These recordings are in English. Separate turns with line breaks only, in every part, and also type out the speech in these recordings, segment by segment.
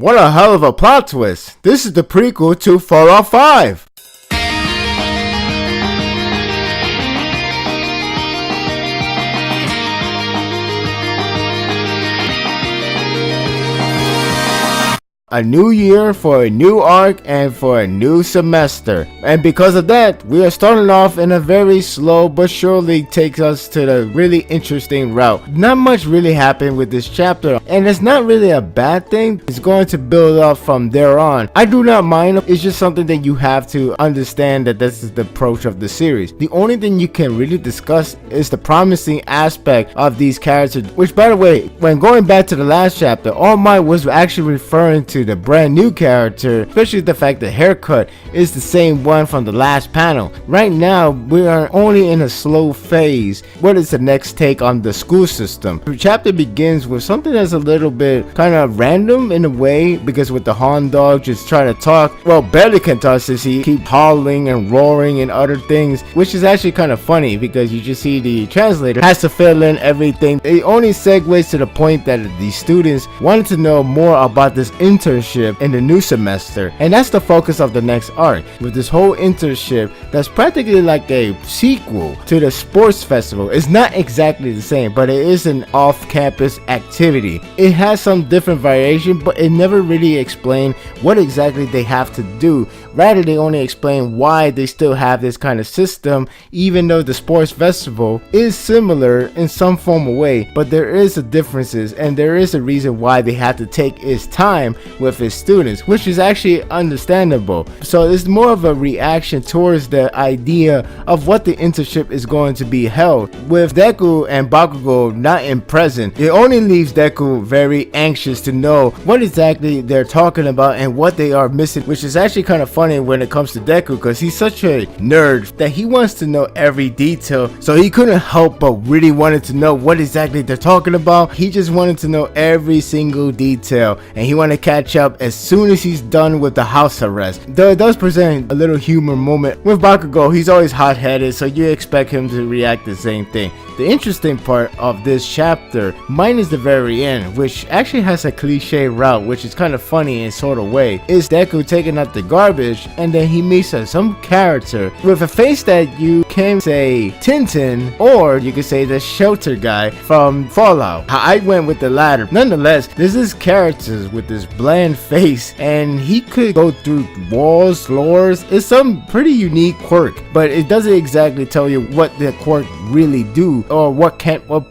What a hell of a plot twist! This is the prequel to Fallout 5! A new year for a new arc and for a new semester, and because of that we are starting off in a very slow but surely takes us to the really interesting route. Not much really happened with this chapter, and it's not really a bad thing. It's going to build up from there on. I do not mind. It's just something that you have to understand, that this is the approach of the series. The only thing you can really discuss is the promising aspect of these characters, which, by the way, when going back to the last chapter, All Might was actually referring to the brand new character, especially the fact the haircut is the same one from the last panel. Right now we are only in a slow phase. What is the next take on the school system? The chapter begins with something that's a little bit kind of random in a way, because with the Hound Dog just trying to talk, well, barely can talk since he keep howling and roaring and other things, which is actually kind of funny because you just see the translator has to fill in everything. It only segues to the point that the students wanted to know more about this internship in the new semester, and that's the focus of the next arc, with this whole internship that's practically like a sequel to the sports festival. It's not exactly the same, but it is an off-campus activity. It has some different variation, but it never really explained what exactly they have to do. Rather, they only explain why they still have this kind of system, even though the sports festival is similar in some form of way, but there is a differences, and there is a reason why they have to take its time with his students, which is actually understandable. So it's more of a reaction towards the idea of what the internship is going to be held. With Deku and Bakugo not in present, it only leaves Deku very anxious to know what exactly they're talking about and what they are missing, which is actually kind of funny when it comes to Deku, because he's such a nerd that he wants to know every detail, so he couldn't help but really wanted to know what exactly they're talking about. He just wanted to know every single detail, and he wanted to catch up as soon as he's done with the house arrest. Though it does present a little humor moment with Bakugo. He's always hot-headed, so you expect him to react the same thing. The interesting part of this chapter, minus the very end, which actually has a cliche route, which is kind of funny in sort of way, is Deku taking out the garbage, and then he meets some character with a face that you can say Tintin, or you could say the shelter guy from Fallout. I went with the latter. Nonetheless, this is characters with this bland face, and he could go through walls, floors. It's some pretty unique quirk, but it doesn't exactly tell you what the quirk really do, or what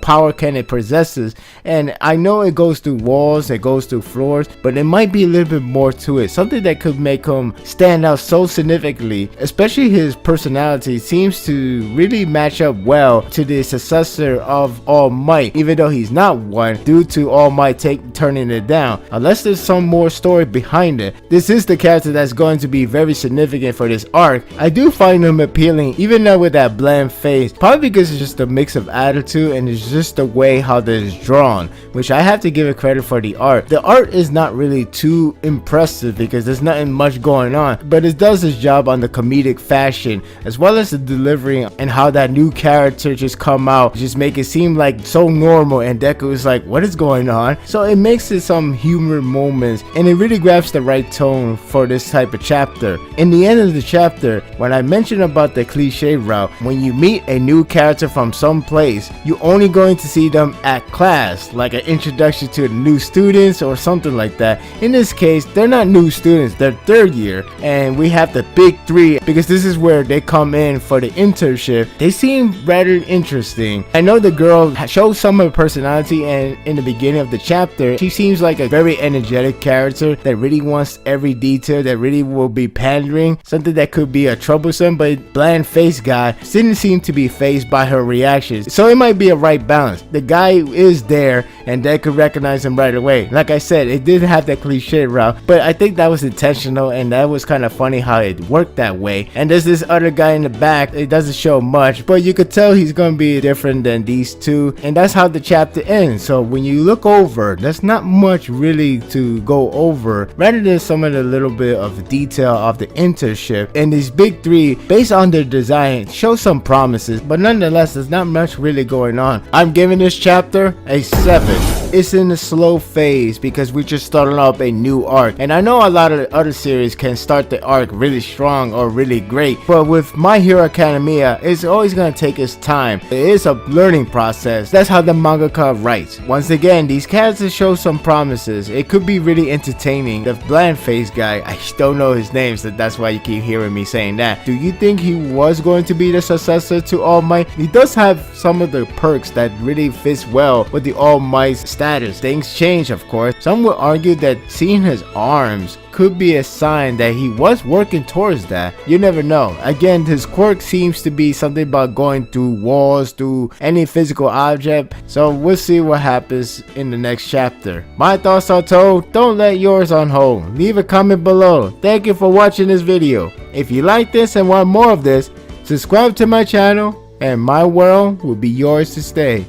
power can it possesses. And I know it goes through walls, it goes through floors, but it might be a little bit more to it, something that could make him stand out so significantly. Especially his personality seems to really match up well to the successor of All Might, even though he's not one, due to All Might turning it down. Unless there's some more story behind it, this is the character that's going to be very significant for this arc. I do find him appealing, even though with that bland face, probably because it's just a mix of attitude and it's just the way how this is drawn, which I have to give it credit for the art. The art is not really too impressive because there's nothing much going on, but it does its job on the comedic fashion, as well as the delivery and how that new character just come out, just make it seem like so normal, and Deku is like, what is going on? So it makes it some humor moments, and it really grabs the right tone for this type of chapter. In the end of the chapter, when I mentioned about the cliche route, when you meet a new character from some place, you're only going to see them at class, like an introduction to the new students or something like that. In this case, they're not new students, they're third year, and we have the big three because this is where they come in for the internship. They seem rather interesting. I know the girl shows some of her personality, and in the beginning of the chapter, she seems like a very energetic character that really wants every detail, that really will be pandering, something that could be a troublesome but bland face guy didn't seem to be fazed by her reactions. So it might be a right balance. The guy is there and they could recognize him right away. Like I said, it did have that cliche route, but I think that was intentional, and that was kind of funny how it worked that way. And there's this other guy in the back. It doesn't show much, but you could tell he's gonna be different than these two, and that's how the chapter ends. So when you look over, there's not much really to go over, rather than some of the little bit of detail of the internship. And these big three, based on their design, show some promises, but nonetheless nonetheless, there's not much really going on. I'm giving this chapter a 7. It's in the slow phase because we're just starting off a new arc, and I know a lot of the other series can start the arc really strong or really great, but with My Hero Academia, it's always going to take its time. It is a learning process. That's how the mangaka writes. Once again, these characters show some promises. It could be really entertaining. The bland face guy, I don't know his name, so that's why you keep hearing me saying that. Do you think he was going to be the successor to All Might? He does have some of the perks that really fits well with the All Might status. Things change, of course. Some would argue that seeing his arms could be a sign that he was working towards that. You never know. Again, his quirk seems to be something about going through walls, through any physical object. So we'll see what happens in the next chapter. My thoughts are told. Don't let yours on hold. Leave a comment below. Thank you for watching this video. If you like this and want more of this, subscribe to my channel and my world will be yours to stay.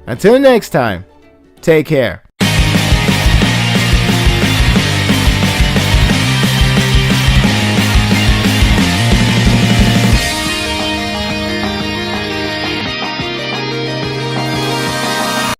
Until next time, take care.